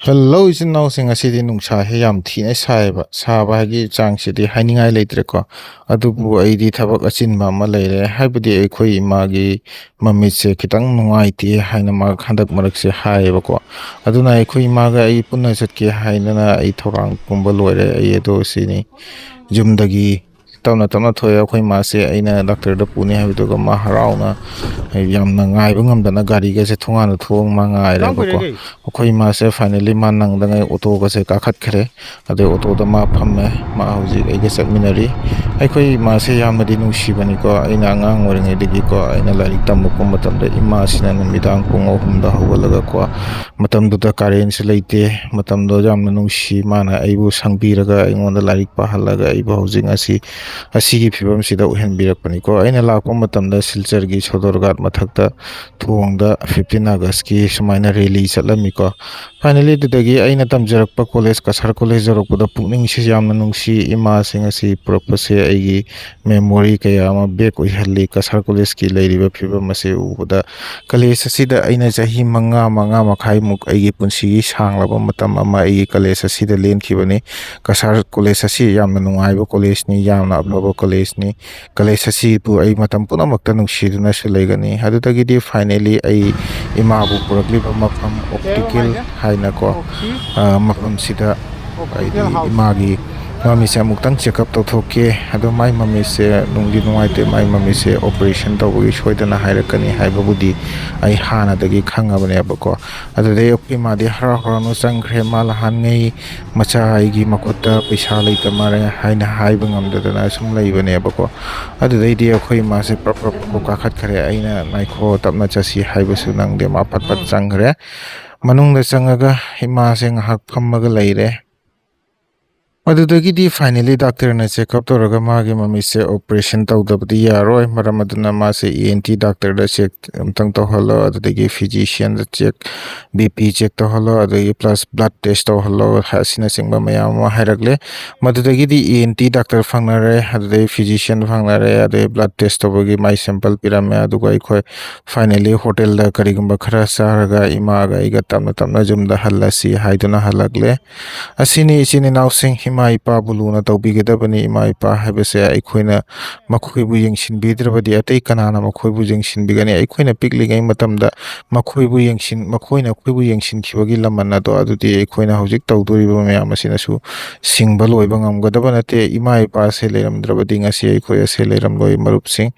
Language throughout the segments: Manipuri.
Hello isin asidi nungsa he yam thina saiba saba hagi changsidi hainingai leitreko adubu aidi thabak achinba ama leire haibadi ekhoi imagi mamitse kitang nungaiti haina ma khandak marakse haibako aduna ekhoi imaga ai punna chatke hainana ai thorang kumba loire ai edo sini jumdagi tawna thoya akhoi mase aina doctor da pune habidoga ma harauna yamna ngaiba ngamdana gari ga se thongana thong ma ngaire bako akhoi mase finally ma nangdanga auto ga se kakhat khare ade auto da ma phamme ma hauji ai ga satminari akhoi mase yamna di nungsibani ko aina angang oringe digi ko aina larik tammo ko matamda ima sina namidang pung ahum da hawalaga ko matamdu da karen se leite matamdo yamna nungsi mana aibu sangbiraga aingonda larik pahalaga aibu hauji ngasi asigi phibam sida uhenbirakpani ko aina lakpa matamda silchar gi sodorgat mathakta thongda 15 August ki sumaina rally chatlami ko finally dudagi aina tamjarakpa college kasar college jarokpada pukning si yamna nungsi ima singa si purakpase aigi memory kaya ama back oihalli kasar college ki leiriba phibam ase ubada college asida aina jahi manga makhai muk aigi punsi sanglaba matam ama aigi college asida lenkhibani kasar college asi yamna nungaiba college ni yamna ablaba college ni college asi pu ai matam punamakta nungsiduna se leigani adutagidi finally ai imabu purakliba mafam optical haina ko mafam sida ai imagi mami se amuktang checkup tawthokke ado mai mami se nungdi nungaite mai mami se operation tawgi soidana hairakani haibabudi ai hana dagi khangabane abako adode okki madi hara horano changkhre malahan ngei macha aigi makutta paisa leita mare haina haiba ngamdadana sum leibane abako adode di akhoi ma se proper ko kakhat khare aina naikho tapna chasi haibasu nangde ma pat changkhre manungda changaga hima se ngahak phammaga leire adudagidi finally doctor na checkup toraga magi mami se operation tawdabdi yaroi maramaduna ma se ENT doctor da check amtang tohalo adudagi physician da check BP check tohalo adagi plus blood test tohalo hasina singba mayam ma hairakle madudagidi ENT doctor fangnare adudagi physician fangnare adagi blood test tobagi my sample pirame aduga ikhoi finally hotel da karigumba khara saraga imaga iga tamna jumda halasi haiduna halakle asini isini nausing ima ipa buluna tawbigedabani ima ipa habese aikoina makhoibu yengsinbidrabadi atei kanana makhoibu yengsinbigani aikoina piklingai matamda makhoina khoibu yengsinkhibagi lamana do adudi aikoina hojik tawdoriba mayam asina su singba loiba ngamgadaba nate ima ipa se leiramdrabadi ngasi aikoya se leiramloi marupsing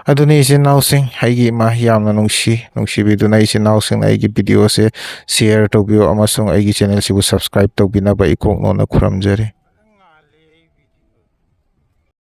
aduni ise nausing aigi ima yamna nungsibiduna ise nausing aigi video se share tawbiyo amasung aigi channel sibu subscribe tawbinaba ikok nona khuramjare